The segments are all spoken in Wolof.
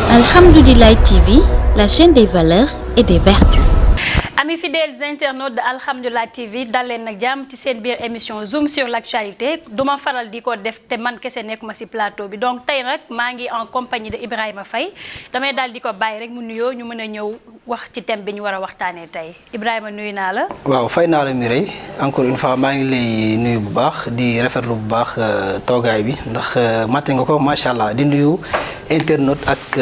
Alhamdoulilah TV, la chaîne des valeurs et des vertus. Amis fidèles internautes de Alhamdoulilah TV dal leen nag jàmm ci seen biir émission Zoom sur l'actualité duma faral di ko def te man kese nekkuma ci plateau bi donc tey nag maa ngi en compagnie de Ibrahima Faye damay daal di ko bàyyi rek mu nuyoo ñu mën a ñëw wax ci thème bi ñu war a waxtaanee tey Ibrahima nuyu naa la. waaw fay naa la Mireille encore une fois maa ngi lay nuyu bu baax di rafetlu bu baax toogaay bi ndax matte nga ko macha allah di nuyu internautes ak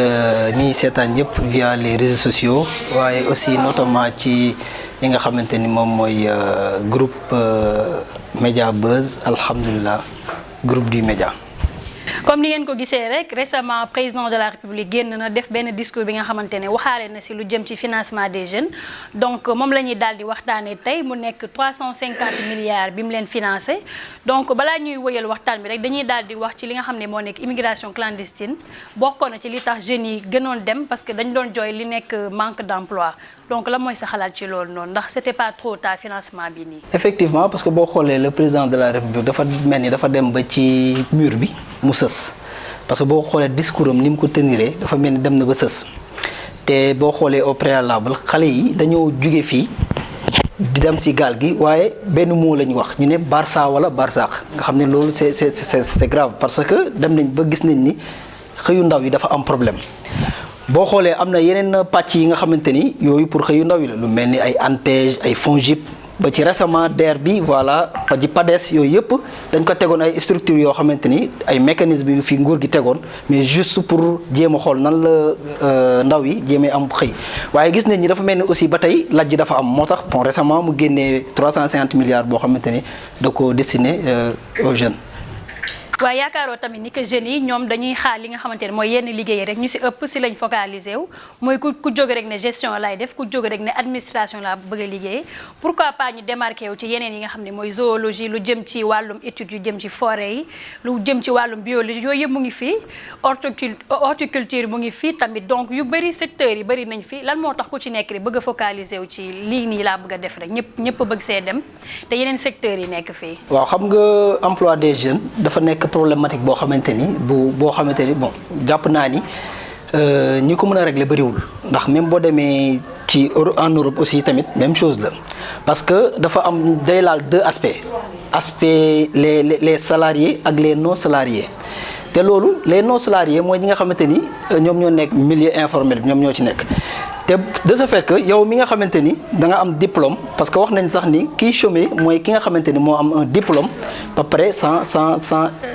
ñi seetaan yëpp via les réseaux sociaux waaye aussi notamment ci li nga xamante ni moom mooy groupe Média Buzz Alhamdoulilah groupe du média. comme ni ngeen ko gisee rek récemment président de la république génn na def benn discours bi nga xamante ne waxaale na ci lu jëm ci financement des jeunes donc moom la ñuy daal di waxtaanee tey mu nekk 350 milliards bi mu leen financé donc balaa ñuy wëyal waxtaan bi rek dañuy daal di wax ci li nga xam ne moo nekk immigration clandestine bokkoon na ci li tax jeunes yi gënoon dem parce que dañ doon jooy li nekk manque d'emploi donc la mooy sa xalaat ci loolu noonu ndax c'était pas trop tard financement bi nii. effectivement parce que boo xoolee le président de la république dafa mel ni dafa dem ba ci mur bi mu sës parce que boo xoolee discours am ni mu ko teniree dafa mel ni dem na ba sës te boo xoolee au préalable xale yi dañoo jóge fii di dem ci gaal gi waaye benn mot la ñu wax ñu ne Barça wala Barsaq nga xam ne loolu c'est grave parce que dem nañ ba gis nañ ni xëyu ndaw yi dafa am problème. boo xoolee am na yeneen pàcc yi nga xamante ni yooyu pour xëyu ndaw yi la lu mel ni ay ANPEJ ay FONGIP ba ci récemment DER bi voilà ba ci PADES yooyu yëpp dañ ko tegoon ay structures yoo xamante ni ay mécanismes yu fi nguur gi tegoon mais juste pour jéem a xool nan la ndaw yi jéemee am xëy waaye gis nañ ni dafa mel ni aussi ba tey lajj dafa am moo tax bon récemment mu génnee 350 milliards boo xamante ni da ko destiné aux jeunes. waaye yaakaaroo tamit ni que jeunes yi ñoom dañuy xaar li nga xamante ne mooy yenn liggéey rek ñu ci ëpp ci lañ focalisé wu mooy ku jóge rek ne gestion lay def ku jóge rek ne administration laa bëgg a liggéey pourquoi pas ñu démarqué wu ci yeneen yi nga xam ne mooy zoologie lu jëm ci wàllum études yu jëm ci forêt yi lu jëm ci wàllum biologie yooyu yëpp mu ngi fii horticulture mu ngi fii tamit donc yu bëri secteurs yi bëri nañ fi lan moo tax ku ci nekk rek bëgg a focalisé wu ci lii nii laa bëgg a def rek ñëpp bëgg see dem te yeneen secteurs yi nekk fii. waaw xam nga emploi des jeunes dafa nekk problématique boo xamante ni boo xamante ni bon jàpp naa ni ñi ko mën a régler bëriwul ndax même boo demee ci en Europe aussi tamit même chose la parce que dafa am day laal deux aspects les salariés ak les non salariés te loolu les non salariés mooy ñi nga xamante ni ñoom ñoo nekk milieu informel bi ñoom ñoo ci nekk te de ce fait que yow mi nga xamante ni da nga am diplôme parce que wax nañ sax ni kii chômé mooy ki nga xamante ni moo am un diplôme ba pare sans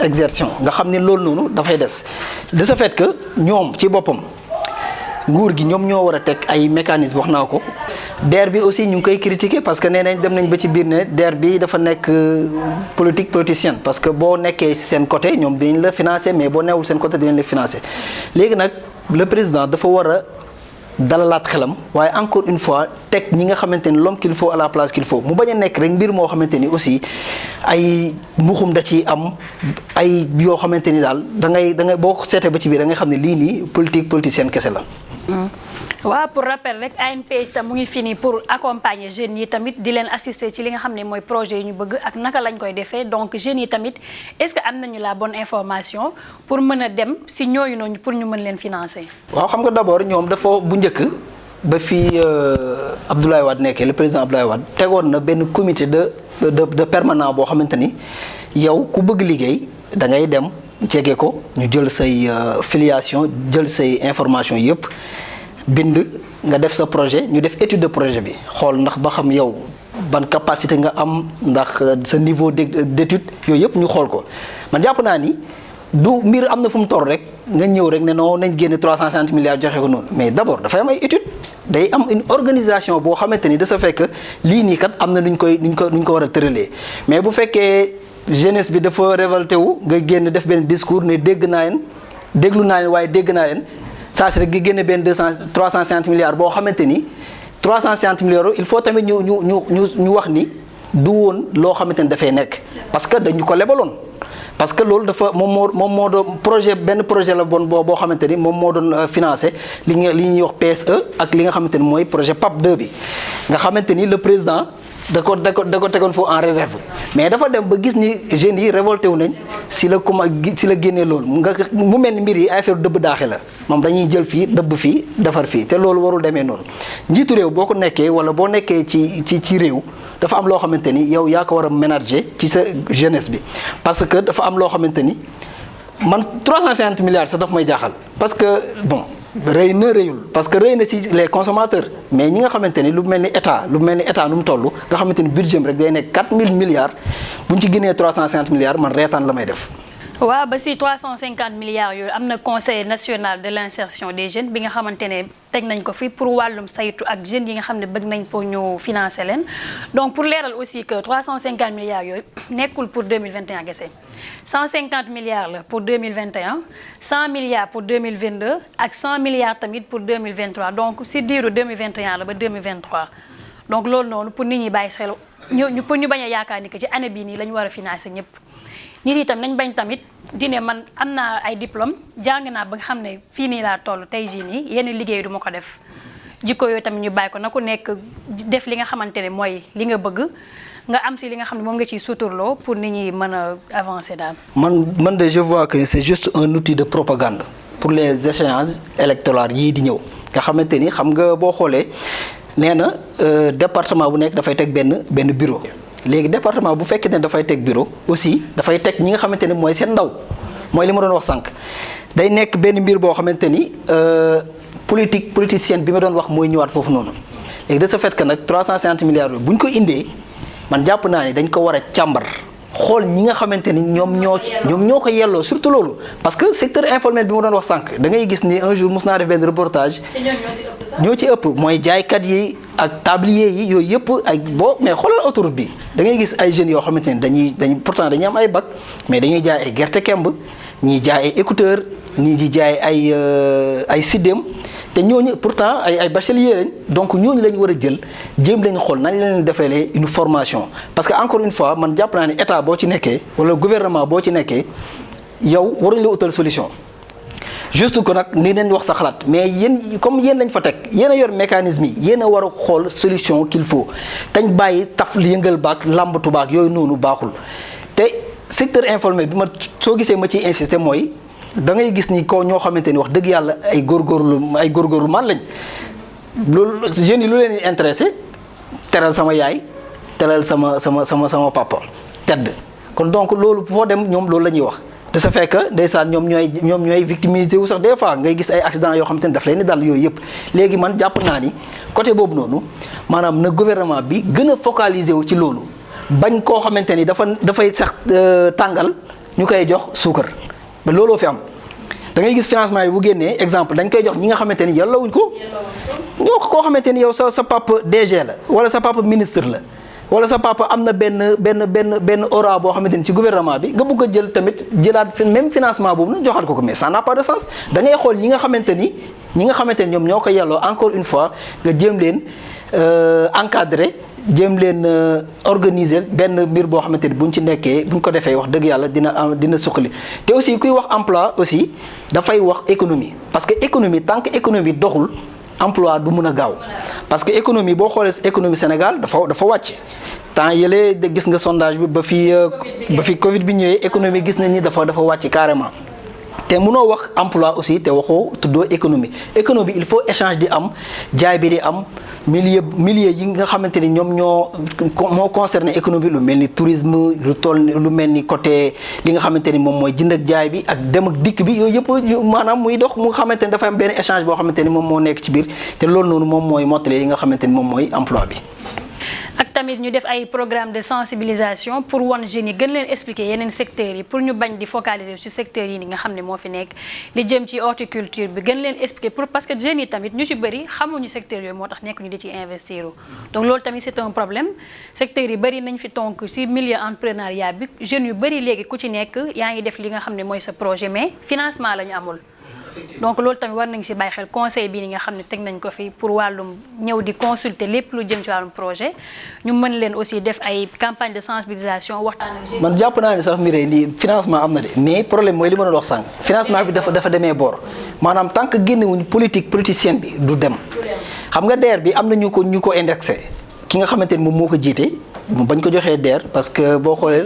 exercice nga xam ne loolu noonu dafay des de ce fait que ñoom ci boppam nguur gi ñoom ñoo war a teg ay mécanismes wax naa ko DER bi aussi ñu ngi koy critiquer parce que nee nañ dem nañ ba ci biir ne DER bi dafa nekk politique politicienne parce que boo nekkee seen côté ñoom dinañ la financer mais boo newul seen côté dinañ la financer léegi nag le président dafa war a dalalaat xelam waaye encore une fois teg ñi nga xamante ni l'homme qu'il faut à la place qu'il faut mu bañ a nekk rek mbir moo xamante ni aussi ay mbuxum da ciy am ay yoo xamante ni daal da ngay boo seetee ba ci biir da ngay xam ne lii nii politique politicienne kese la. waaw pour rappel rek ANPEJ tam mu ngi fini pour accompagner jeunes yi tamit di leen assister ci li nga xam ne mooy projet yi ñu bëgg ak naka lañ koy defee donc jeunes yi tamit est-ce que am nañu la bonne information pour mën a dem ci ñooyu noonu pour ñu mën leen financer. waaw xam nga d'abord ñoom dafa bu njëkk ba fii Abdoulaye Wade nekkee le président Abdoulaye Wade tegoon na benn comité de permanent boo xamante ni yow ku bëgg liggéey da ngay dem jege ko ñu jël say filiation jël say information yëpp. bind nga def sa projet ñu def étude de projet bi xool ndax ba xam yow ban capacité nga am ndax sa niveau d'étude yooyu yëpp ñu xool ko man jàpp naa ni du mbir am na fu mu toll rek nga ñëw rek ne non nañ génne 350 milliards joxe ko noonu mais d'abord dafay am ay étude day am une organisation boo xamante ni de ce fait que lii nii kat am na nuñ ko war a tëralee mais bu fekkee jeunesse bi dafa révolté wu nga génn def benn discours ne déglu naa leen waaye dégg naa leen. saa si rek gi génne benn 350 milliards boo xamante ni 350 milliards il faut tamit ñu wax ni du woon loo xamante ni dafay nekk parce que dañu ko lebaloon parce que loolu dafa moom moo doon benn projet la bon boo xamante ni moom moo doon financé li ñuy wax PSE ak li nga xamante ni mooy projet PAP 2 bi nga xamante ni le président da ko tegoon foofu en réserve mais dafa dem ba gis ni jeunes yi révolté wu nañ si la génnee loolu mu mel ni mbir yi affaire dëbb daaxe la moom dañuy jël fii dëbb fii defar fii te loolu warul demee noonu njiitu réew boo ko nekkee wala boo nekkee ci réew dafa am loo xamante ni yow yaa ko war a ménager ci sa jeunesse bi parce que dafa am loo xamante ni man 350 milliards sax daf may jaaxal parce que bon rëy na rëyul parce que rëy na ci les consommateurs mais ñi nga xamante ni lu mel ni état nu mu toll nga xamante ni budget rek day nekk 4000 milliards bu ñu ci génnee 350 milliards man reetaan la may def. waaw ba si 350 milliards yooyu am na conseil national de l'insertion des jeunes bi nga xamante ne teg nañ ko fi pour wàllum saytu ak jeunes yi nga xam ne bëgg nañ pour ñu financer leen donc pour leeral aussi que 350 milliards yooyu nekkul pour 2021 kese 150 milliards la pour 2021 100 milliards pour 2022 ak 100 milliards tamit pour 2023 donc si diiru 2021 la ba 2023 donc loolu noonu pour nit ñi bàyyi xel pour ñu bañ a yaakaar ni que ci année bii nii la ñu war a financer ñëpp. nit yi tam nañ bañ tamit di ne man am naa ay diplôme jàng naa ba nga xam ne fii nii laa toll tey jii nii yenn liggéey du ma ko def jikko yooyu tamit ñu bàyyi ko na ku nekk def li nga xamante ne mooy li nga bëgg nga am si li nga xam ne moom nga ciy suturloo pour nit ñi mën a avancer daal. man de je vois que c'est juste un outil de propagande pour les échéances électorales yii di ñëw nga xamante ni xam nga boo xoolee nee na département bu nekk dafay teg benn bureau. léegi département bu fekkee ne dafay teg bureau aussi dafay teg ñi nga xamante ne mooy seen ndaw mooy li ma doon wax sànq day nekk benn mbir boo xamante ni politicienne bi ma doon wax mooy ñëwaat foofu noonu léegi de ce fait que nag 350 milliards yooyu bu ñu ko indee man jàpp naa ni dañ ko war a càmbar xool ñi nga xamante ni ñoom ñoo ko yelloo surtout loolu parce que secteur informel bi ma doon wax sànq da ngay gis ni un jour mos naa def benn reportage. ñoo ci ëpp mooy jaaykat yi ak tablier yi yooyu yëpp ak mais xoolal autoroute bi da ngay gis ay jeunes yoo xamante ni dañuy pourtant dañuy am ay bac mais dañuy jaay ay gerte kemb ñii jaay ay écouteurs ñii di jaay ay siddéem te ñooñu pourtant ay bachelier lañ donc ñooñu lañ war a jël jéem lañ xool nañ leen defalee une formation parce que encore une fois man jàpp naa ne état boo ci nekkee wala gouvernement boo ci nekkee yow waruñ la utal solution juste que nag ni leen wax sa xalaat mais yéen comme yéen lañ fa teg yéen a yor mécanisme yi yéen a war a xool solution qu'il faut tañ bàyyi taf yëngal baak làmbatu baak yooyu noonu baaxul te secteur informel bi ma soo gisee ma ciy insister mooy da ngay gis ni ko ñoo xamante ni wax dëgg yàlla ay góorgóorlu man lañ loolu jeunes yi lu leen di intéressé teral sama yaay teral sama papa tedd kon donc loolu foo dem ñoom loolu la ñuy wax de ce fait que ndeysaan ñoom ñooy victimiser wu sax des fois ngay gis ay accidents yoo xamante ni daf leen di dal yooyu yëpp léegi man jàpp naa ni côté boobu noonu maanaam na gouvernement bi gën a focaliser wu ci loolu bañ koo xamante ni dafay sax tàngal ñu koy jox suukar ba looloo fi am da ngay gis financement yi bu génnee exemple dañ koy jox ñi nga xamante ni yàlla wuñ ko ñoo ko koo xamante ni yow sa papa DG la wala sa papa ministre la wala sa papa am na benn aura boo xamante ni ci gouvernement bi nga bëgg a jël tamit jëlaat même financement boobu nag joxaat ko mais ça n'a pas de sens da ngay xool ñi nga xamante ni ñoom ñoo ko yelloo encore une fois nga jéem leen encadrer jéem leen organiser benn mbir boo xamante ni buñ ci nekkee buñ ko defee wax dëgg yàlla dina suqali te aussi kuy wax emploi aussi dafay wax économie parce que économie tant que économie doxul emploi du mun a gaaw parce que économie boo xoolee économie Sénégal dafa wàcc temps yële gis nga sondage bi ba fi Covid bi ñëwee économie gis nañ ni dafa wàcc carrément te mënoo wax emploi aussi te waxoo tuddoo économie il faut échange di am jaay bi di am milieu yi nga xamante ni ñoom moo concerné économie lu mel ni tourisme lu mel ni côté li nga xamante ni moom mooy jënd ak jaay bi ak dem ak dikk bi yooyu yëpp maanaam muy dox mu xamante ni dafa am benn échange boo xamante ni moom moo nekk ci biir te loolu noonu moom mooy mottali li nga xamante ni moom mooy emploi bi. ak tamit ñu def ay programme de sensibilisation pour wan jeunes yi gën leen expliquer yeneen secteurs yi pour ñu bañ di focaliser ci secteurs yi nga xam ne moo fi nekk li jëm ci horticulture bi gën leen expliquer parce que jeunes yi tamit ñu ci bëri xamuñu secteurs yooyu moo tax nekk ñu di ci investir donc loolu tamit c'est un problème secteurs yi bëri nañ fi tonk ci milieu entrepreneuriat bi jeunes yu bëri léegi ku ci nekk yaa ngi def li nga xam ne mooy sa projet mais financement la ñu amul. donc loolu tamit war nañ ci bàyyi xel conseil bi ni nga xam ne teg nañ ko fi pour wàllum ñëw di consulter lépp lu jëm ci wàllum projet ñu mën leen aussi def ay campagne de sensibilisation waxtaan ak. man jàpp naa ne sax Mireille lii financement am na de mais problème mooy li ma doon wax sànq financement bi dafa demee boor maanaam tant que génnewuñ politicienne bi du dem xam nga DER bi am na ñu ko indexé ki nga xamante ni moom moo ko jiite bañ ko joxee DER parce que boo xoolee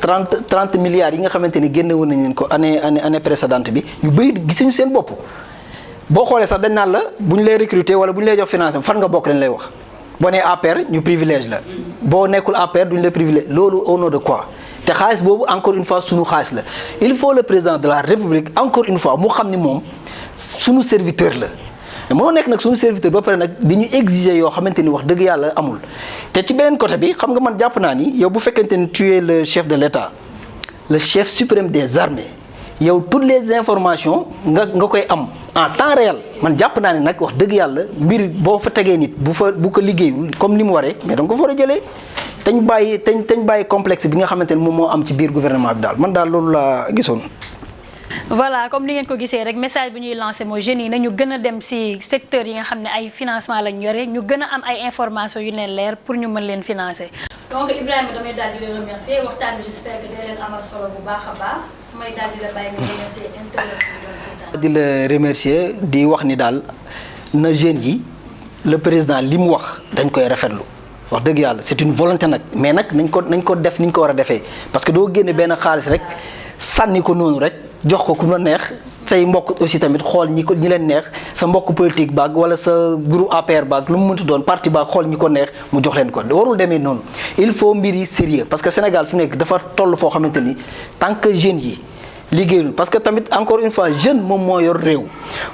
30 milliards yi nga xamante ni génne woon nañ leen ko année précédente bi ñu bëri gisuñu seen bopp boo xoolee sax dañ naan la bu ñu lay recruter wala bu ñu lay jox financement fan nga bokk lañ lay wax boo nee APR ñu privilège la boo nekkul APR duñu la privilège loolu au nom de quoi te xaalis boobu encore une fois sunu xaalis la il faut le président de la République encore une fois mu xam ni moom sunu serviteur la mais mënoo nekk nag sunu serviteur ba pare nag di ñu exiger yoo xamante ni wax dëgg yàlla amul te ci beneen côté bi xam nga man jàpp naa ni yow bu fekkente ni tu es le chef de l'État le chef suprême des armées yow toutes les informations nga koy am en temps réel man jàpp naa ne nag wax dëgg yàlla mbir boo fa tegee nit bu ko liggéeyul comme ni mu waree mais da nga ko fa war a jëlee te ñu bàyyi complexe bi nga xamante ni moom moo am ci biir gouvernement bi daal man daal loolu laa gisoon. voilà comme ni ngeen ko gisee rek message bi ñuy lancé mooy jeunes yi nañu gën a dem ci secteur yi nga xam ne ay financement lañ yore ñu gën a am ay information yu leen leer pour ñu mën leen financer. donc Ibrahima damay daal di la remercier waxtaan bi j'espère que dina leen amal solo bu baax a baax may daal di la bàyyi nga remercier internet bi doon seetaan. di la remercier di wax ni daal na jeunes yi le président li mu wax dañ koy rafetlu wax dëgg yàlla c'est une volonté nag mais nag nañ ko def ni ñu ko war a defee parce que doo génne benn xaalis rek sànni ko noonu rek. jox ko ku la neex say mbokk aussi tamit xool ñi leen neex sa mbokk politique baag wala sa groupe APR baag lu mu mënti doon parti baag xool ñi ko neex mu jox leen ko warul demee noonu il faut mbir yi sérieux parce que Sénégal fi nekk dafa toll foo xamante ni tant que jeunes yi liggéeyul parce que tamit encore une fois jeune moom moo yor réew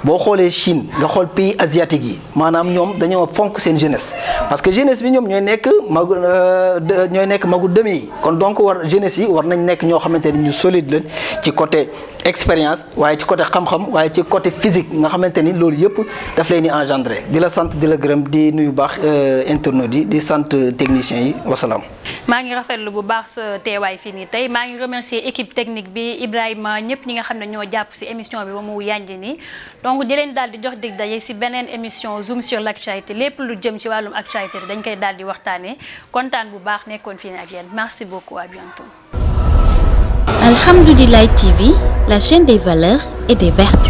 boo xoolee Chine nga xool pays asiatique yi maanaam ñoom dañoo fonk seen jeunesse parce que jeunesse bi ñoom ñooy nekk magu deme yi kon donc jeunesse yi war nañ nekk ñoo xamante ni ñu solide leen ci côté expérience waaye ci côté xam-xam waaye ci côté physique nga xamante ni loolu yëpp daf leen di engendré di la sant di la gërëm di nuyu baax internautes yi di sant techniciens yi wasalaam. maa ngi rafetlu bu baax sa teewaay fii nii tey maa ngi remercier équipe technique bi Ibrahima ñëpp ñi nga xam ne ñoo jàpp ci émission bi ba mu yànji nii donc di leen daal di jox dig daje ci beneen émission zoom sur l'actualité lépp lu jëm ci wàllum actualité dañ koy daal di waxtaanee kontaan bu baax nekkoon fii nii ak yéen merci beaucoup à bientôt. Alhamdoulilah TV, la chaîne des valeurs et des vertus.